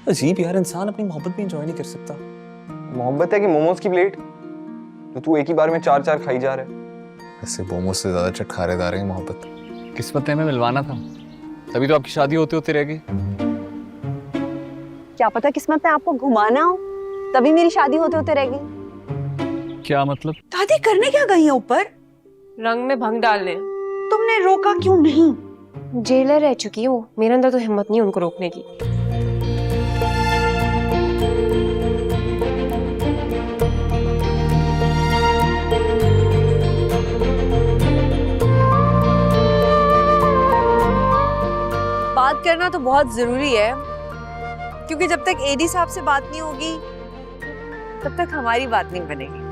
अजीब यार, इंसान अपनी मोहब्बत भी एंजॉय नहीं कर सकता। मोहब्बत है कि मोमोज की प्लेट तो तू एक ही बार में चार चार खाई जा रहा है। ऐसे मोमोज से ज्यादा चटखारेदार है मोहब्बत। किस्मत ने हमें मिलवाना था, तभी तो आपकी शादी होते होते रह गई। क्या पता किस्मत ने आपको घुमाना हो, तभी मेरी शादी होते होते रह गई। क्या मतलब? दादी करने क्या गई है ऊपर? रंग में भंग डालने। तुमने रोका क्यों नहीं? जेलर रह चुकी हूँ, मेरे अंदर तो हिम्मत नहीं उनको रोकने की। बात करना तो बहुत जरूरी है, क्योंकि जब तक एडी साहब से बात नहीं होगी तब तक हमारी बात नहीं बनेगी।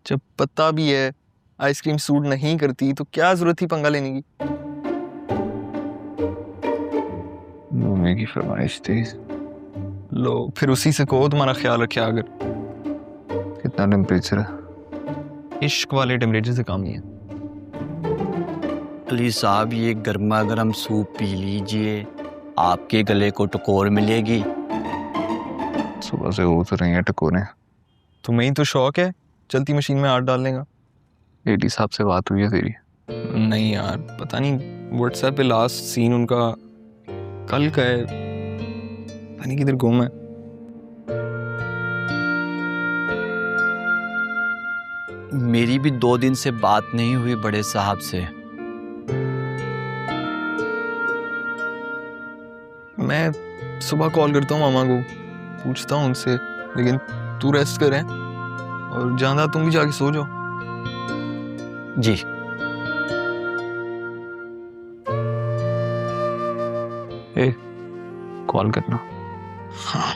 जब पता भी है आइसक्रीम सूट नहीं करती तो क्या जरूरत थी पंगा लेने की। मम्मी की फरमाइश थी। लो फिर उसी से कहो तुम्हारा ख्याल रखे अगर। कितना टेम्परेचर है? इश्क वाले टेम्परेचर से काम नहीं है। अली साहब ये गर्मा गर्म सूप पी लीजिए, आपके गले को टकोर मिलेगी। सुबह से हो तो रही है टकोरे। तुम्हें ही तो शौक है, चलती मशीन में हाथ डालने का। एडी साहब से बात हुई है तेरी? नहीं यार, पता नहीं व्हाट्सएप पे लास्ट सीन उनका कल का है, पता नहीं किधर गुम है। मेरी भी 2 दिन से बात नहीं हुई बड़े साहब से। मैं सुबह कॉल करता हूँ मामा को, पूछता हूँ उनसे, लेकिन तू रेस्ट करें और जाना तुम भी जाके सो जाओ। जी ए कॉल करना। हाँ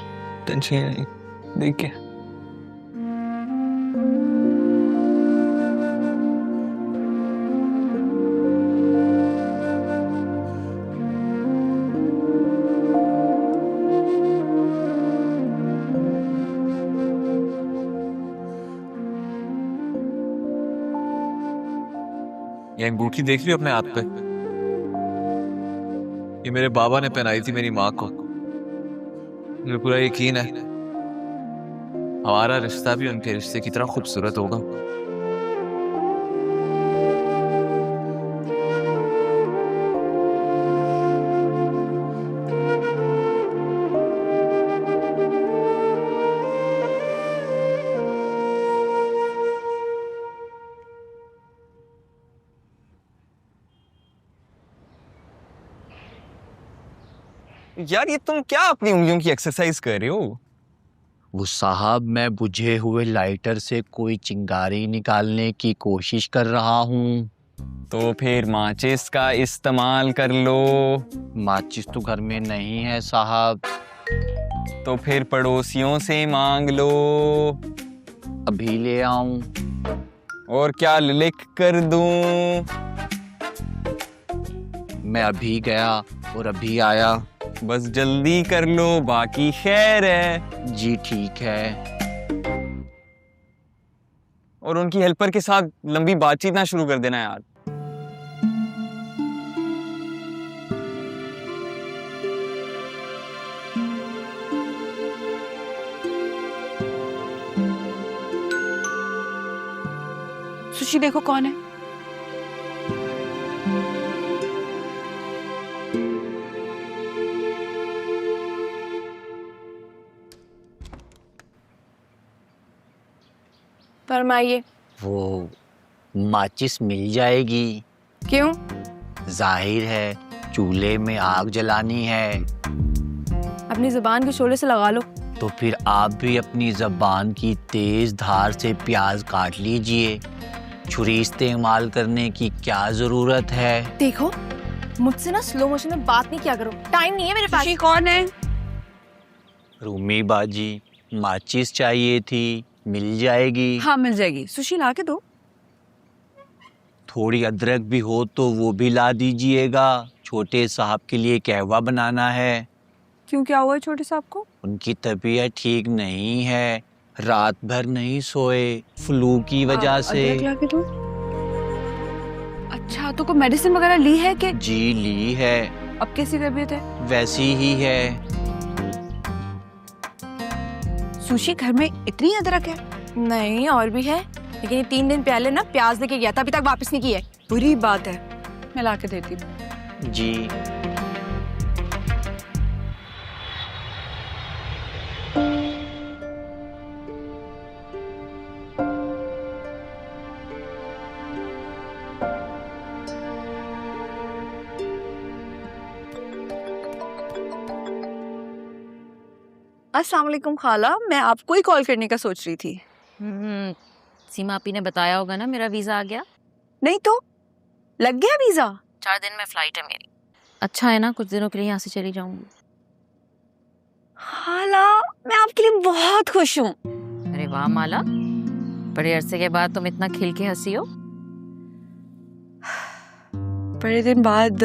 टेंशन नहीं, देख के। ये अंगूठी देख रही हो अपने हाथ पे? ये मेरे बाबा ने पहनाई थी मेरी माँ को। मुझे पूरा यकीन है हमारा रिश्ता भी उनके रिश्ते की तरह खूबसूरत होगा। यार ये तुम क्या अपनी उंगलियों की एक्सरसाइज कर रहे हो? वो साहब, मैं बुझे हुए लाइटर से कोई चिंगारी निकालने की कोशिश कर रहा हूँ। तो फिर माचिस का इस्तेमाल कर लो। माचिस तो घर में नहीं है साहब। तो फिर पड़ोसियों से मांग लो। अभी ले आऊं? और क्या लिख कर दूं? मैं अभी गया और अभी आया। बस जल्दी कर लो, बाकी खैर है। जी ठीक है। और उनकी हेल्पर के साथ लंबी बातचीत ना शुरू कर देना यार। सुशी देखो कौन है। फरमाइए। वो माचिस मिल जाएगी? क्यों? जाहिर है चूल्हे में आग जलानी है। अपनी जुबान के शोले से लगा लो। तो फिर आप भी अपनी जबान की तेज धार से प्याज काट लीजिए। छुरी इस्तेमाल करने की क्या जरूरत है? देखो, मुझसे ना स्लो मोशन में बात नहीं किया करो, टाइम नहीं है मेरे पास। सुशी कौन है? रूमी बाजी, माचिस चाहिए थी, मिल जाएगी। हाँ मिल जाएगी, सुशी ला के दो। थोड़ी अदरक भी हो तो वो भी ला दीजिएगा। छोटे साहब के लिए कहवा बनाना है। क्यों, क्या हुआ है छोटे साहब को? उनकी तबीयत ठीक नहीं है, रात भर नहीं सोए फ्लू की वजह से। अदरक ला के दो। अच्छा, तो कोई मेडिसिन वगैरह ली है कि? जी ली है। अब कैसी तबीयत है? वैसी ही है। सुशी घर में इतनी अदरक है? नहीं, और भी है, लेकिन ये 3 दिन पहले ना प्याज लेके गया था, अभी तक वापस नहीं की है। बुरी बात है, मैं ला के देती हूँ। जी। अस्सलाम वालेकुम खाला, मैं आपको ही कॉल करने का सोच रही थी। सीमा आपी ने बताया होगा ना मेरा वीजा आ गया। नहीं तो लग गया वीजा? 4 दिन में फ्लाइट है मेरी। अच्छा है ना, कुछ दिनों के लिए यहाँ से चली जाऊंगी। खाला, मैं आपके लिए बहुत खुश हूँ। अरे वाह माला, बड़े अरसे के बाद तुम इतना खिल के हंसी हो। बड़े दिन बाद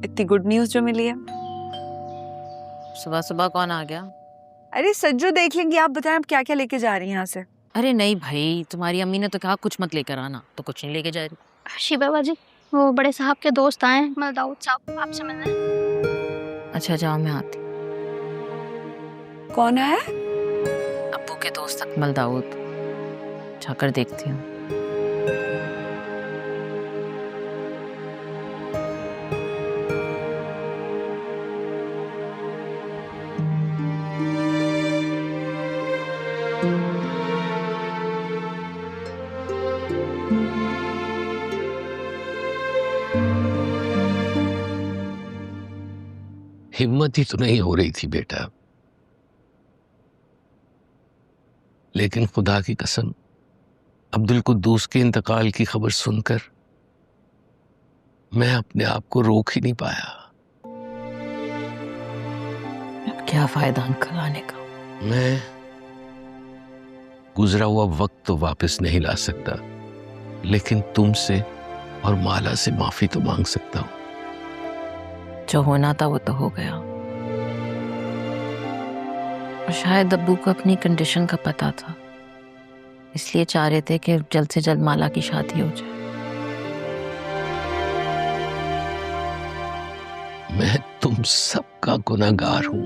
इतनी गुड न्यूज जो मिली है। सुबह सुबह कौन आ गया? अरे सज्जो देख लेंगे, आप बताएं आप क्या क्या लेके जा रही हैं यहाँ से? अरे नहीं भाई, तुम्हारी अम्मी ने तो कहा कुछ मत लेकर आना, तो कुछ नहीं लेके जा रही। शिबा बाजी, वो बड़े साहब के दोस्त आए हैं, मतलब दाऊद साहब, आपसे मिलना है। अच्छा जाओ, मैं आती। कौन है? अब्बू के दोस्त अकमल दाऊद, जाकर देखती हूँ। हिम्मत ही तो नहीं हो रही थी बेटा, लेकिन खुदा की कसम, अब्दुल कुद्दूस के इंतकाल की खबर सुनकर मैं अपने आप को रोक ही नहीं पाया। अब क्या फायदा अंकल आने का? मैं गुजरा हुआ वक्त तो वापस नहीं ला सकता, लेकिन तुमसे और माला से माफी तो मांग सकता हूं। जो होना था वो तो हो गया, और शायद अब्बू को अपनी कंडीशन का पता था, इसलिए चाह रहे थे कि जल्द से जल्द माला की शादी हो जाए। मैं तुम सबका गुनहगार हूं।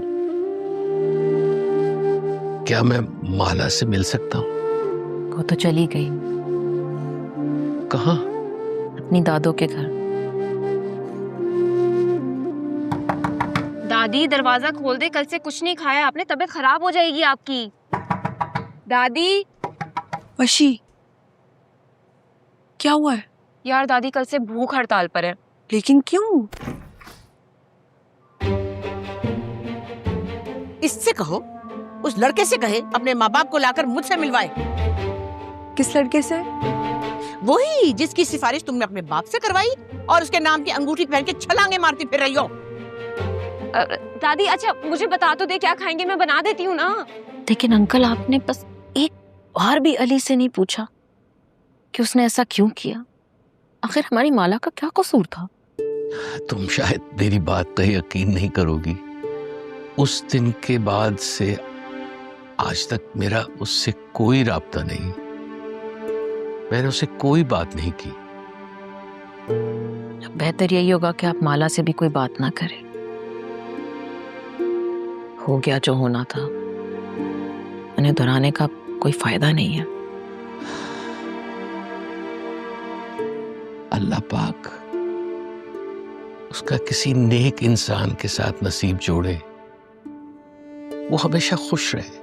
क्या मैं माला से मिल सकता हूं? वो तो चली गई। कहाँ? अपनी दादों के घर। दादी दरवाजा खोल दे, कल से कुछ नहीं खाया आपने, तबीयत खराब हो जाएगी आपकी। दादी। वशी, क्या हुआ है? यार दादी कल से भूख हड़ताल पर है। लेकिन क्यों? इससे कहो, उस लड़के से कहे अपने माँ बाप को लाकर मुझसे मिलवाए। किस लड़के से? वही जिसकी सिफारिश तुमने अपने बाप से करवाई और उसके नाम की अंगूठी पहन के छलांगे मारती फिर रही हो। दादी अच्छा मुझे बता तो दे, क्या खाएंगे, मैं बना देती हूँ ना। लेकिन अंकल, आपने बस एक बार भी अली से नहीं पूछा कि उसने ऐसा क्यों किया? आखिर हमारी माला का क्या कसूर था? तुम शायद मेरी बात का यकीन नहीं करोगी, उस दिन के बाद से आज तक मेरा उससे कोई राब्ता नहीं। मैंने उसे कोई बात नहीं की। बेहतर यही होगा कि आप माला से भी कोई बात ना करें। हो गया जो होना था, उन्हें दोहराने का कोई फायदा नहीं है। अल्लाह पाक उसका किसी नेक इंसान के साथ नसीब जोड़े, वो हमेशा खुश रहे।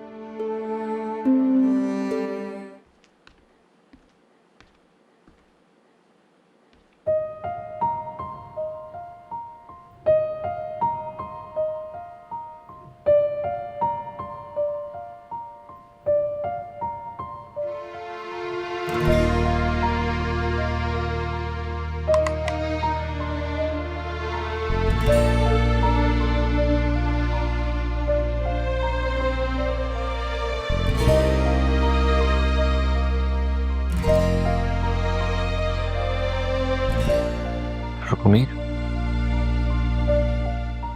रुकमी,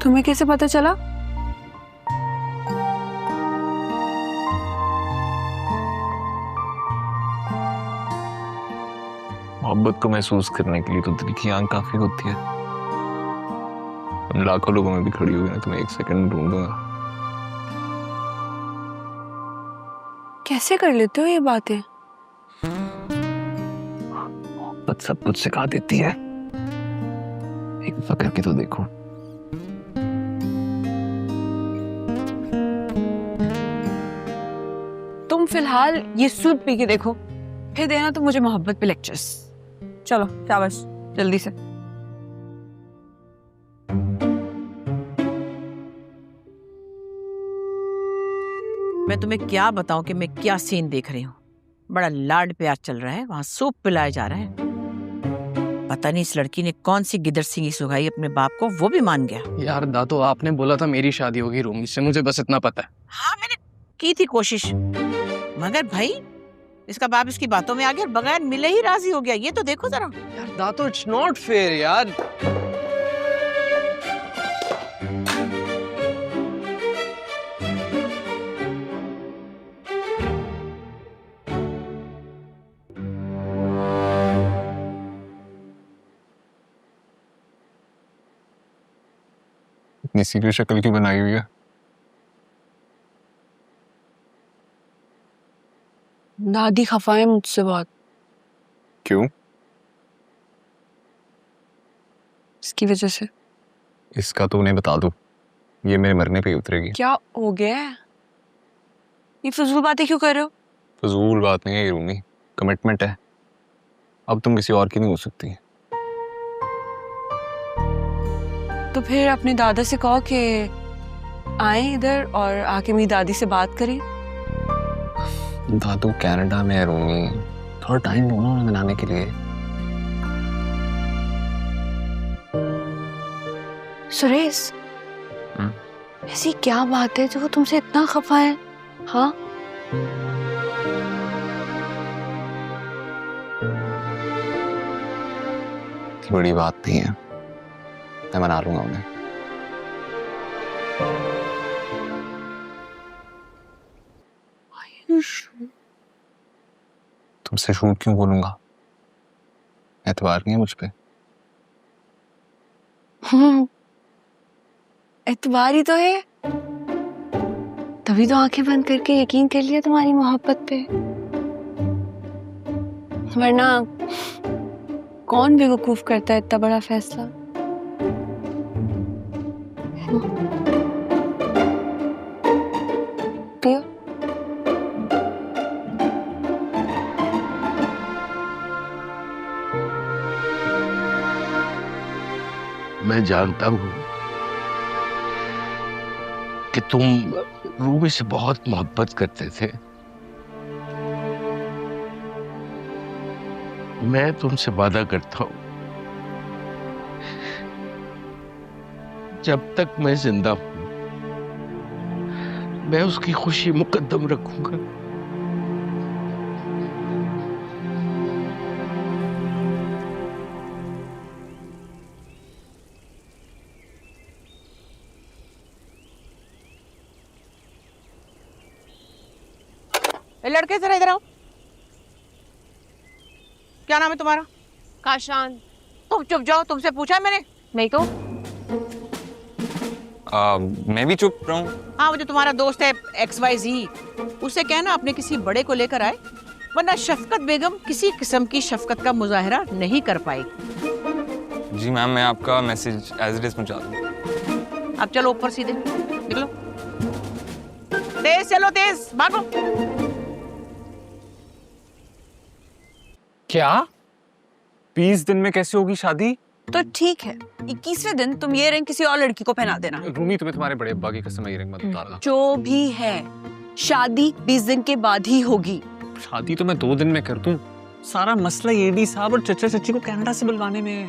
तुम्हें कैसे पता चला? मोहब्बत को महसूस करने के लिए तो दिल की आंख काफी होती है। उन लाखों लोगों में भी खड़ी हुई ना, तुम्हें एक सेकंड ढूंढूंगा। कैसे कर लेते हो ये बातें? मोहब्बत सब कुछ सिखा देती है, एक दफा करके तो देखो। तुम फिलहाल ये सूप पी के देखो, फिर देना तो मुझे मोहब्बत पे लेक्चर्स। चलो शाबाश, जल्दी से। मैं तुम्हें क्या बताऊं कि मैं क्या सीन देख रही हूँ। बड़ा लाड प्यार चल रहा है, वहां सूप पिलाए जा रहे हैं। पता नहीं इस लड़की ने कौन सी गिदर सिंगी सुगाई अपने बाप को, वो भी मान गया। यार दादो, आपने बोला था मेरी शादी होगी रूमी से, मुझे बस इतना पता है। हाँ मैंने की थी कोशिश, मगर भाई इसका बाप इसकी बातों में आ गया और बगैर मिले ही राजी हो गया। ये तो देखो जरा। यार दादो, इट्स नॉट फेयर यार। इतनी सीरियस शक्ल क्यों बनाई हुई है? दादी खफा है मुझसे बहुत। क्यों? इसकी वजह से। इसका तो उन्हें बता दो, ये मेरे मरने पे ही उतरेगी। क्या हो गया है? ये फजूल बातें क्यों कर रहे हो? फजूल बात नहीं है ये रूमी, कमिटमेंट है। अब तुम किसी और की नहीं हो सकती। तो फिर अपने दादा से कहो कि आए इधर और आके मेरी दादी से बात करें। दादू कनाडा में है रूमी, थोड़ा टाइम दो ना उन्हें मनाने के लिए। सुरेश, ऐसी क्या बात है जो वो तुमसे इतना खफा है? हाँ, इतनी बड़ी बात नहीं है, मैं मना लूंगा उन्हें। तुमसे झूठ क्यों बोलूंगा? एतबार नहीं है मुझ पे? एतबार ही तो है, तभी तो आंखें बंद करके यकीन कर लिया तुम्हारी मोहब्बत पे। वरना कौन बेवकूफ करता है इतना बड़ा फैसला? पियो। मैं जानता हूँ कि तुम रूमी से बहुत मोहब्बत करते थे। मैं तुमसे वादा करता हूँ, जब तक मैं जिंदा हूं मैं उसकी खुशी मुकद्दम रखूंगा। लड़के जरा इधर आओ। क्या नाम है तुम्हारा? काशान। तुम चुप जाओ, तुमसे पूछा मैंने। नहीं तो मैं भी चुप रहूं? हाँ, वो जो तुम्हारा दोस्त है XYZ, उसे कहना अपने किसी बड़े को लेकर आए वरना शफकत बेगम किसी किस्म की शफकत का मुजाहरा नहीं कर पाएगी। जी मैम, मैं आपका मैसेज एज इट इज पहुंचा दूँ। अब चलो ऊपर सीधे निकलो, तेज चलो, तेज भागो। क्या 20 दिन में कैसे होगी शादी? तो ठीक है, 21वें दिन तुम ये रिंग किसी और लड़की को पहना देना। रूमी, तुम्हें तुम्हारे बड़े अब्बा की कसम, ये रिंग मत उतारना। जो भी है, शादी 20 दिन के बाद ही होगी। शादी तो मैं 2 दिन में कर दूं। सारा मसला एडी साहब और चचा चची को कनाडा से बुलवाने में है।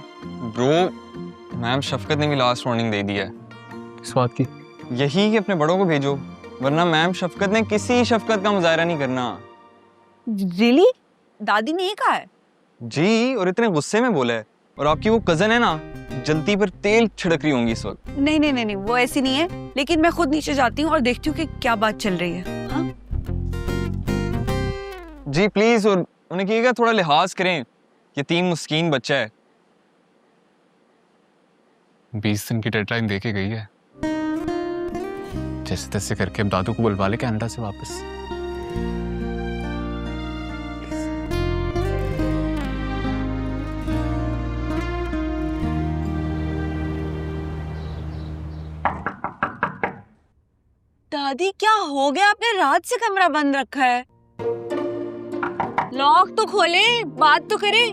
ब्रो, मैम शफकत ने भी लास्ट वार्निंग दे दी है। किस बात की? यही कि अपने बड़ों को भेजो, वरना मैम शफकत ने किसी शफकत का मुजाहरा नहीं करना। रियली? दादी ने ये कहा है? जी, और इतने गुस्से में बोला है। और आपकी वो कजन है ना, जलती पर तेल छिड़क रही होंगी इस वक्त। नहीं नहीं नहीं, वो ऐसी नहीं है, लेकिन मैं खुद नीचे जाती हूँ और देखती हूँ कि क्या बात चल रही है। हाँ? जी प्लीज, और उन्हें कहिएगा थोड़ा लिहाज करें, यतीम मुस्कीन बच्चा है। 20 दिन की डेडलाइन दे के गई है। जैसे तैसे करके अब दादू को बुलवा ले कनाडा से वापस। दादी क्या हो गया? आपने रात से कमरा बंद रखा है। लॉक तो खोले, बात तो करें।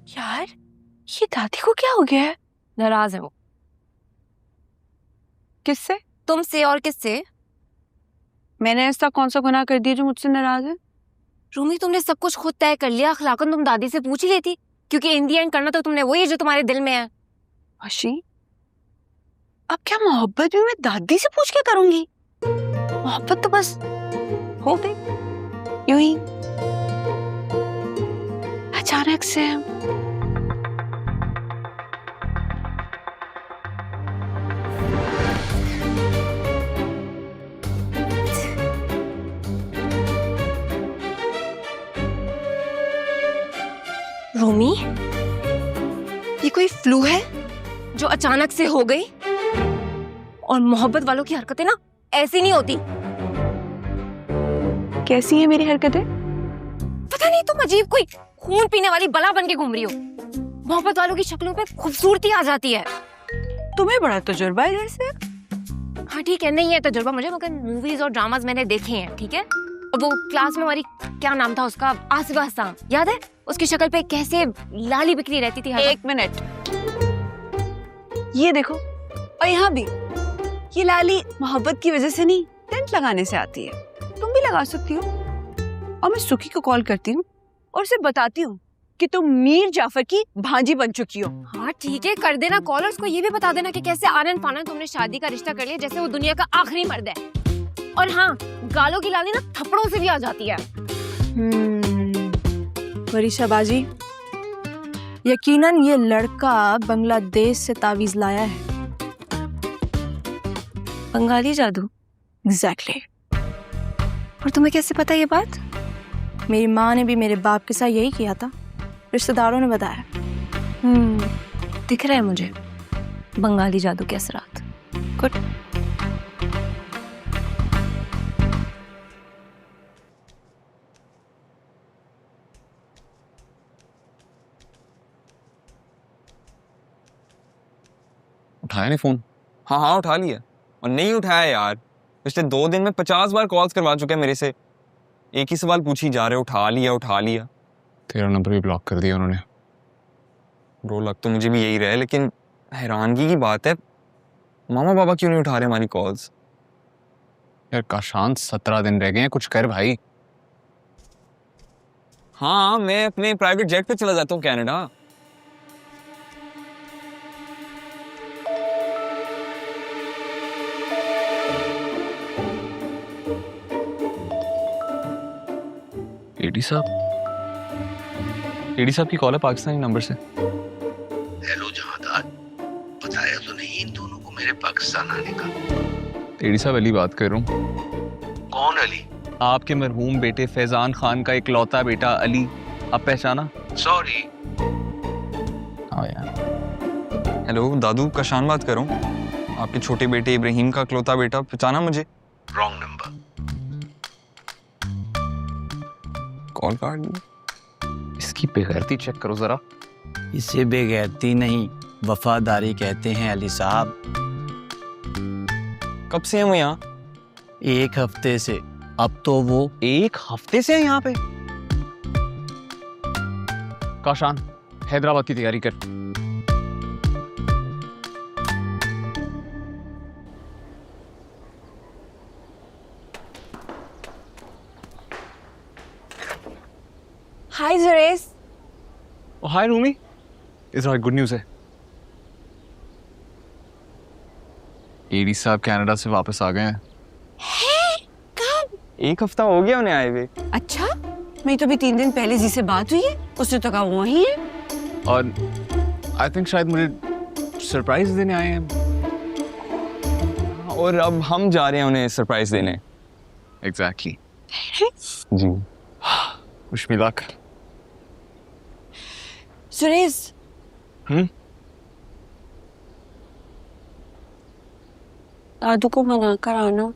यार, ये दादी को क्या हो गया है? नाराज है वो। किससे? तुमसे और किससे? मैंने ऐसा कौन सा गुनाह कर दिया जो मुझसे नाराज है? रूमी, तुमने सब कुछ खुद तय कर लिया। अखलाकन तुम दादी से पूछ ही लेती, क्योंकि इन दी एंड करना तो तुमने वही है जो तुम्हारे दिल में है। अशी, अब क्या मोहब्बत भी मैं दादी से पूछ के करूंगी? मोहब्बत तो बस हो गई यूं ही अचानक से। रूमी, ये कोई फ्लू है जो अचानक से हो गई? और मोहब्बत वालों की हरकतें ना ऐसी नहीं होती। कैसी है मेरी हरकतें? पता नहीं, तुम अजीब कोई खून पीने वाली बला बन के घूम रही हो। मोहब्बत वालों की शक्लों पे खूबसूरती आ जाती है। तुम्हें बड़ा तजुर्बा है जैसे। हाँ ठीक है, नहीं है तजुर्बा मुझे, मगर मूवीज और ड्रामाज मैंने देखे हैं। ठीक है, और वो क्लास में हमारी क्या नाम था उसका, आसिफा हसन, याद है? उसकी शक्ल पे कैसे लाली बिखरी रहती थी। एक मिनट, ये देखो, और यहाँ भी ये लाली मोहब्बत की वजह से नहीं, टेंट लगाने से आती है। तुम भी लगा सकती हो। और मैं सुखी को कॉल करती हूँ और उसे बताती हूँ कि तुम मीर जाफर की भांजी बन चुकी हो। हाँ ठीक है, कर देना कॉल, और उसको ये भी बता देना कि कैसे आनन फानन तुमने शादी का रिश्ता कर लिया, जैसे वो दुनिया का आखिरी मर्द है। और हाँ, गालों की लाली ना थप्पड़ों से भी आ जाती है। वरीशा बाजी, यकीनन ये लड़का बांग्लादेश से तावीज लाया है। बंगाली जादू? एग्जैक्टली। और तुम्हें कैसे पता ये बात? मेरी माँ ने भी मेरे बाप के साथ यही किया था, रिश्तेदारों ने बताया। दिख रहा है मुझे बंगाली जादू के असरात। गुड। उठाया नहीं फोन? हाँ हाँ उठा लिया। और नहीं उठाया यार, पिछले 2 दिन में 50 बार कॉल्स करवा चुके हैं मेरे से। एक ही सवाल पूछी जा रहे, उठा लिया उठा लिया। तेरा नंबर भी ब्लॉक कर दिया उन्होंने। ब्रो, लग तो मुझे भी यही रहा है, लेकिन हैरानगी की बात है, मामा बाबा क्यों नहीं उठा रहे हमारी कॉल्स? यार काशांत, 17 दिन रह गए हैं, कुछ कर भाई। हाँ, मैं अपने प्राइवेट जेट पे चला जाता हूँ कनाडा। एडी साहब की कॉल है पाकिस्तानी नंबर से। हेलो जहादार, बताया तो नहीं इन दोनों को मेरे पाकिस्तान आने का। एडी साहब, अली बात कर रहा हूँ। कौन अली? आपके मरहूम बेटे फैजान खान का इकलौता बेटा अली। आप पहचाना? सॉरी। हाँ यार। हेलो, दादू कशान बात कर रहा हूँ। आपके छोटे बेटे इब्राहिम का इकलौता बेटा, पहचाना मुझे? Wrong number. कॉल काट दी। इसकी बेगैरती चेक करो जरा। इसे बेगैरती नहीं, वफादारी कहते हैं अली साहब। कब से हैं वो यहाँ? 1 हफ्ते से। अब तो वो 1 हफ्ते से हैं यहाँ पे? काशान, हैदराबाद की तैयारी कर। हाय जुरेस। हाय रूमी, इस बार गुड न्यूज़ है। एडी साहब कनाडा से वापस आ गए हैं। 1 हफ्ता हो गया उन्हें आए हुए। अच्छा, मेरी तो अभी 3 दिन पहले जी से बात हुई है, उसने तो कहा वो वहीं है। और आई थिंक शायद मुझे सरप्राइज देने आए हैं। और अब हम जा रहे हैं उन्हें सरप्राइज देने। एग्जैक्टली। जी। Wish me luck. सुरेश, दादू को मना कर आना।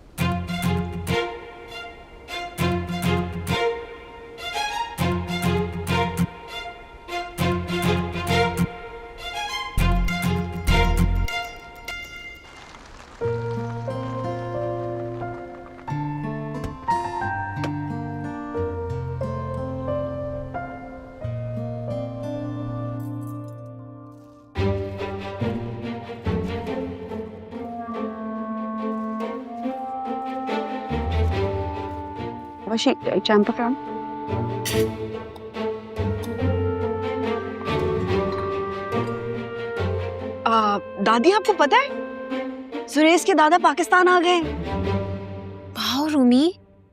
Was she jump around? दादी, आपको पता है सुरेश के दादा पाकिस्तान आ गए। वाओ रूमी,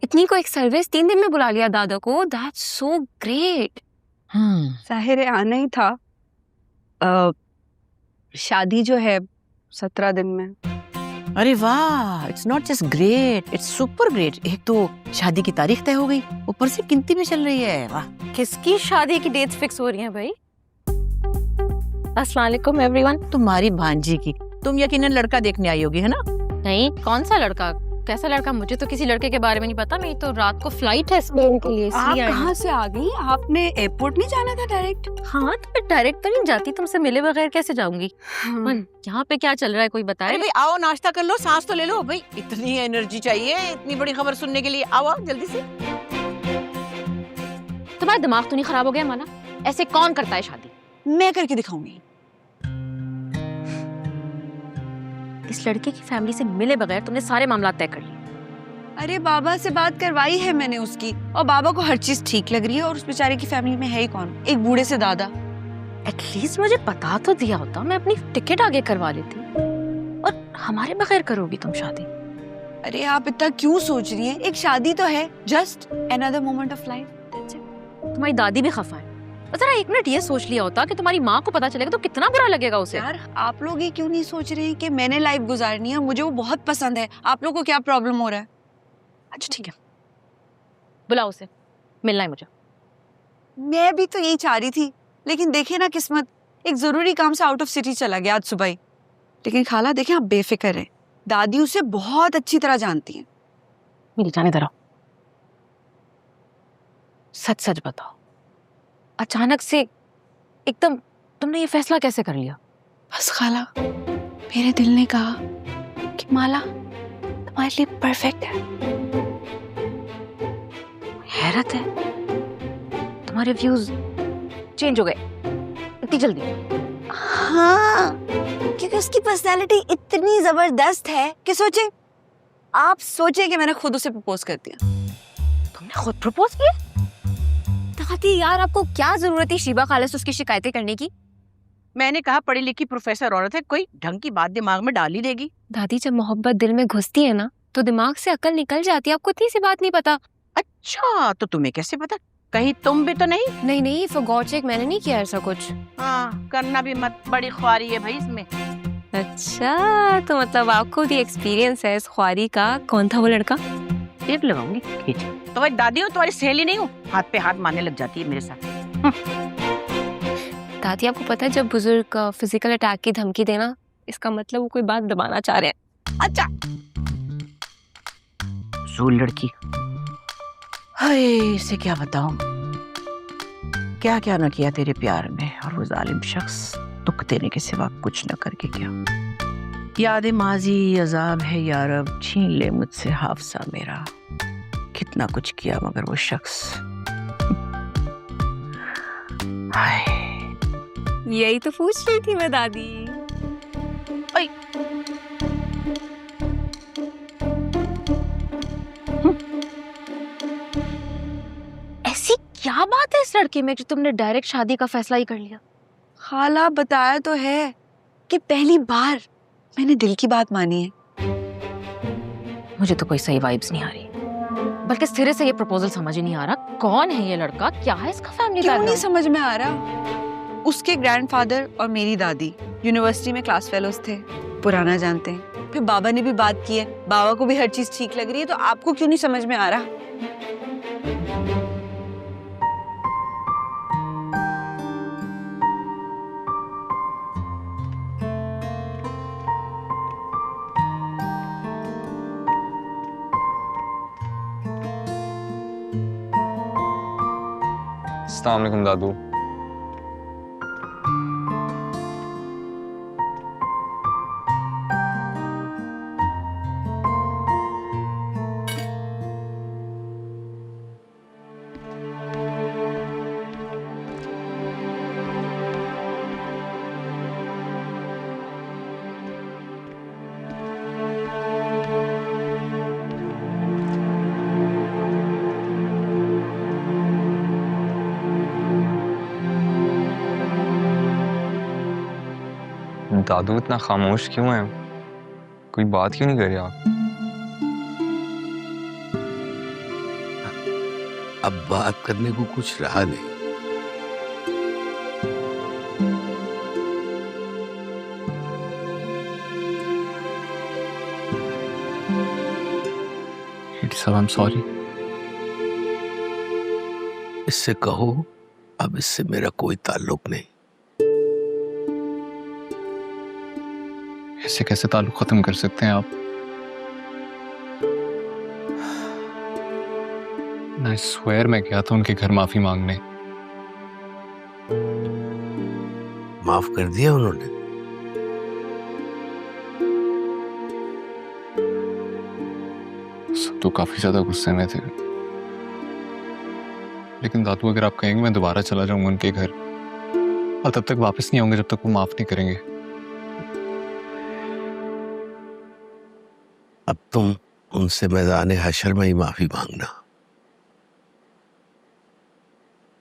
इतनी को एक सर्विस 3 दिन में बुला लिया दादा को। That's so great. जाहिर है आना ही था। शादी जो है 17 दिन में। अरे वाह, it's not just great, it's super great. एक तो शादी की तारीख तय हो गई, ऊपर से गिनती भी चल रही है। वाह। किसकी शादी की डेट्स फिक्स हो रही हैं भाई? अस्सलाम वालेकुम एवरीवन। तुम्हारी भांजी की। तुम यकीनन लड़का देखने आई होगी, है ना? नहीं, कौन सा लड़का? कैसा लड़का? मुझे तो किसी लड़के के बारे में नहीं पता। मेरी तो रात को फ्लाइट है स्पेन के लिए, आप इसलिए आई हूं। कहाँ से आ गई? आपने एयरपोर्ट नहीं जाना था डायरेक्ट? हाँ, तो मैं डायरेक्ट तो नहीं जाती, तुमसे मिले बगैर कैसे जाऊंगी? यहाँ पे क्या चल रहा है कोई बताए? अरे भाई आओ, नाश्ता कर लो, सांस तो ले लो भाई। इतनी एनर्जी चाहिए इतनी बड़ी खबर सुनने के लिए। आओ आओ जल्दी से। तुम्हारा दिमाग तो नहीं खराब हो गया माना? ऐसे कौन करता है शादी? मैं करके दिखाऊंगी। इस लड़के की फैमिली से मिले बगैर तुमने सारे मामला तय कर लिए। अरे बाबा से बात करवाई है मैंने उसकी, और बाबा को हर चीज ठीक लग रही है। और उस बेचारे की फैमिली में है ही कौन? एक बूढ़े से दादा। एटलीस्ट मुझे पता तो दिया होता, मैं अपनी टिकट आगे करवा लेती। और हमारे बगैर करोगी तुम शादी? अरे आप इतना क्यों सोच रही हैं? एक शादी तो है, just another moment of life. तुम्हारी दादी भी खफा है। और जरा 1 मिनट ये सोच लिया होता कि तुम्हारी माँ को पता चलेगा तो कितना बुरा लगेगा उसे। यार आप लोग ये क्यों नहीं सोच रहे हैं कि मैंने लाइफ गुजारनी है, मुझे वो बहुत पसंद है। आप लोग को क्या प्रॉब्लम हो रहा है? अच्छा ठीक है, बुलाओ उसे, मिलना है मुझे। मैं भी तो यही चाह रही थी, लेकिन देखे ना किस्मत, एक जरूरी काम से आउट ऑफ सिटी चला गया आज सुबह ही। लेकिन खाला देखें, आप बेफिक्र हैं, दादी उसे बहुत अच्छी तरह जानती हैं। मिल जाने दो। सच सच बताओ, अचानक से एकदम तुमने ये फैसला कैसे कर लिया? बस खाला, मेरे दिल ने कहा कि माला तुम्हारे लिए परफेक्ट है। हैरत है, तुम्हारे व्यूज चेंज हो गए इतनी जल्दी? हाँ, क्योंकि उसकी पर्सनालिटी इतनी जबरदस्त है कि आप सोचे कि मैंने खुद उसे प्रपोज कर दिया। तुमने खुद प्रपोज किया? दादी यार, आपको क्या जरूरत थी शीबा खाला से उसकी शिकायतें करने की? मैंने कहा पढ़ी लिखी प्रोफेसर औरत है, कोई ढंग की बात दिमाग में डाल ही देगी। दादी, जब मोहब्बत दिल में घुसती है ना तो दिमाग से अकल निकल जाती है। आपको इतनी सी बात नहीं पता? अच्छा, तो तुम्हें कैसे पता? कहीं तुम भी तो नहीं? नहीं, फॉर गॉड सेक मैंने नहीं किया ऐसा कुछ। हाँ, करना भी मत, बड़ी ख्वारी है भाई इसमें। अच्छा, तो मतलब आपको भी एक्सपीरियंस है इस ख्वारी का। कौन था वो लड़का? टेप लगाऊंगी। तुम्हारी दादी हो, तुम्हारी सहेली नहीं हो, हाथ पे हाथ मारने लग जाती है मेरे साथ। दादी, आपको पता है जब बुजुर्ग फिजिकल अटैक की धमकी देना, इसका मतलब वो कोई बात दबाना चाह रहे हैं। अच्छा, जोल लड़की। हाय, इसे क्या बताऊं। क्या क्या ना किया तेरे प्यार में, और वो जालिम शख्स दुख देने के सिवा कुछ न करके क्या। याद माजी अजाब है यार, अब छीन ले मुझसे हाफसा मेरा। कितना कुछ किया मगर वो शख्स, हाय। यही तो पूछ रही थी मैं दादी। ओए, ऐसी क्या बात है इस लड़के में जो तुमने डायरेक्ट शादी का फैसला ही कर लिया? खाला बताया तो है कि पहली बार मैंने दिल की बात मानी है। मुझे तो कोई सही वाइब्स नहीं आ रही, बल्कि सिरे से ये प्रपोजल समझ ही नहीं आ रहा। कौन है ये लड़का, क्या है इसका फैमिली क्यों नहीं बैकग्राउंड? समझ में आ रहा? उसके ग्रैंडफादर और मेरी दादी यूनिवर्सिटी में क्लास फेलोज थे, पुराना जानते हैं। फिर बाबा ने भी बात की है, बाबा को भी हर चीज ठीक लग रही है, तो आपको क्यों नहीं समझ में आ रहा? अस्सलाम वालेकुम दादू। दादू इतना खामोश क्यों है? कोई बात क्यों नहीं कर रहे आप? अब बात करने को कुछ रहा नहीं। साहब, आई एम सॉरी। इससे कहो अब इससे मेरा कोई ताल्लुक नहीं। ऐसे कैसे ताल्लुक खत्म कर सकते हैं आप? आई स्वेयर मैं गया था उनके घर माफी मांगने। माफ कर दिया उन्होंने? सब तो काफी ज्यादा गुस्से में थे, लेकिन दादू अगर आप कहेंगे मैं दोबारा चला जाऊंगा उनके घर, और तब तक वापस नहीं आऊंगा जब तक वो माफ नहीं करेंगे। अब तुम उनसे मैदाने हशर में ही माफी मांगना।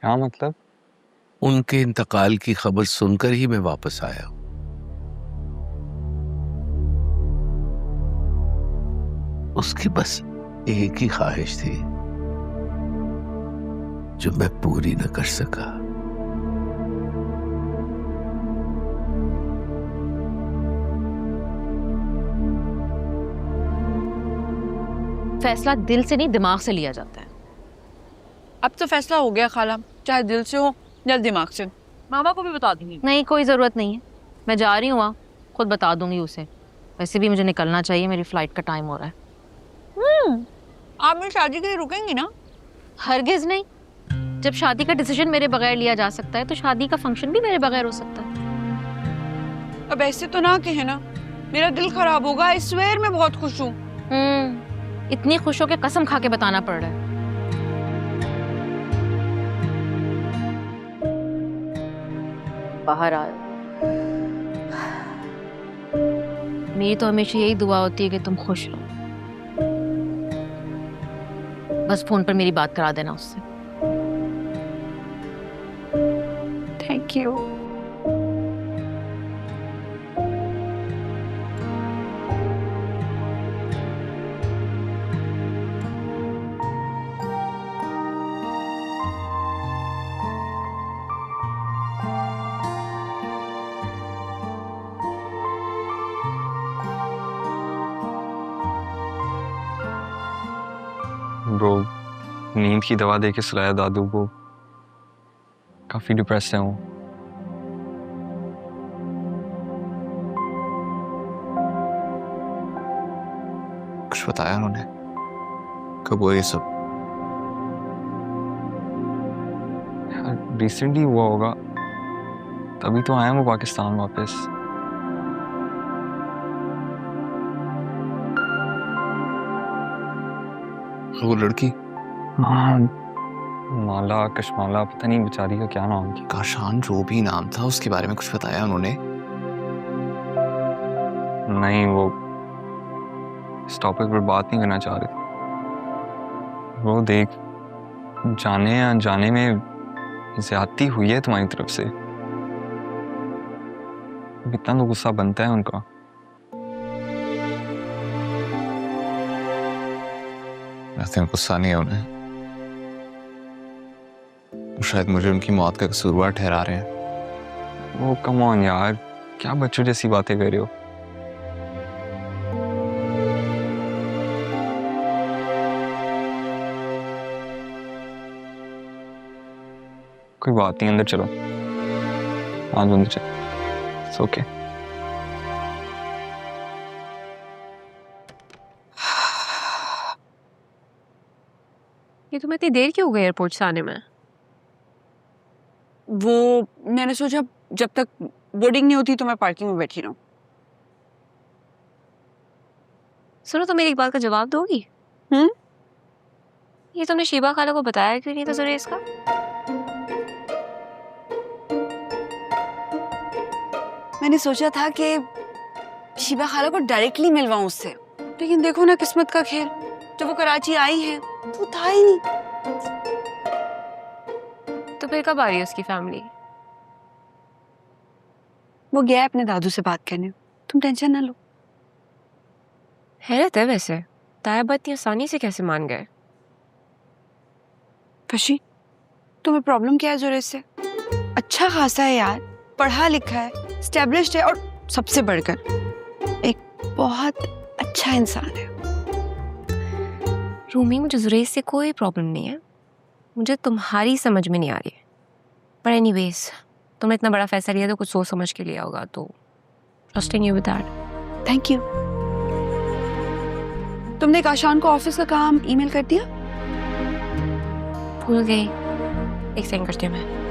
क्या मतलब? उनके इंतकाल की खबर सुनकर ही मैं वापस आया हूं। उसकी बस एक ही ख्वाहिश थी जो मैं पूरी न कर सका। फैसला दिल से नहीं दिमाग से लिया जाता है। अब तो फैसला हो गया खाला, चाहे दिल से हो या दिमाग से। मामा को भी बता दूंगी। नहीं, कोई ज़रूरत नहीं है, मैं जा रही हूँ वहाँ, खुद बता दूंगी उसे। वैसे भी मुझे निकलना चाहिए, मेरी फ्लाइट का टाइम हो रहा है। आप मेरी शादी के लिए रुकेंगी ना? हरगिज नहीं। जब शादी का डिसीजन मेरे बगैर लिया जा सकता है, तो शादी का फंक्शन भी मेरे बगैर हो सकता है। अब ऐसे तो ना कहे ना, मेरा दिल खराब होगा। आई स्वेयर मैं बहुत खुश हूँ। इतनी खुश हो के कसम खा के बताना पड़ रहा है। बाहर आ। मेरी तो हमेशा यही दुआ होती है कि तुम खुश रहो। बस फोन पर मेरी बात करा देना उससे। Thank you. ब्रो, नींद की दवा दे के सुलाया दादू को। काफी डिप्रेस्ड है वो। कुछ बताया उन्होंने? कब हुआ ये सब? रिसेंटली हुआ होगा, तभी तो आया वो पाकिस्तान वापस। वो लड़की? हाँ, माला, कशमाला, पता नहीं बेचारी का क्या नाम था। काशान जो भी नाम था, उसके बारे में कुछ बताया उन्होंने? नहीं, वो इस टॉपिक पर बात नहीं करना चाह रहे थे। वो देख, जाने या जाने में ज्यादती हुई है तुम्हारी तरफ से। कितना तो गुस्सा बनता है उनका। वैसे गुस्सा नहीं है उन्हें, शायद मुझे उनकी मौत का कसूरवार ठहरा रहे हैं। वो कम ऑन यार, क्या बच्चों जैसी बातें कर रहे हो। कोई बात नहीं, अंदर चलो। आज अंदर चलो, इट्स ओके। ये तुम्हें इतनी देर क्यों हो गई एयरपोर्ट से आने में? वो मैंने सोचा जब तक बोर्डिंग नहीं होती तो मैं पार्किंग में बैठी रहूं। सुनो, तो मेरी एक बात का जवाब दोगी? ये तुमने शीबा खाला को बताया क्यों नहीं था जरूर इसका? मैंने सोचा था कि शीबा खाला को डायरेक्टली मिलवाऊं उससे, लेकिन देखो ना किस्मत का खेल, जब वो कराची आई है तो था ही नहीं। तो फिर कब आ रही है उसकी फैमिली? वो गया है अपने दादू से बात करने, तुम टेंशन ना लो। हैरत है वैसे, तायबा इतनी आसानी से कैसे मान गए? फशी, तुम्हें प्रॉब्लम क्या है जोरे से? अच्छा खासा है यार, पढ़ा लिखा है, स्टैब्लिश्ड है और सबसे बढ़कर एक बहुत अच्छा इंसान है। रूमी, मुझे जुरेज से कोई प्रॉब्लम नहीं है, मुझे तुम्हारी समझ में नहीं आ रही है। पर एनीवेज, तुमने इतना बड़ा फैसला लिया तो कुछ सोच समझ के लिया होगा, तो trusting you with that. Thank you. तुमने काशान को ऑफिस का काम ईमेल कर दिया? भूल गई, एक सेकंड करती हूँ मैं।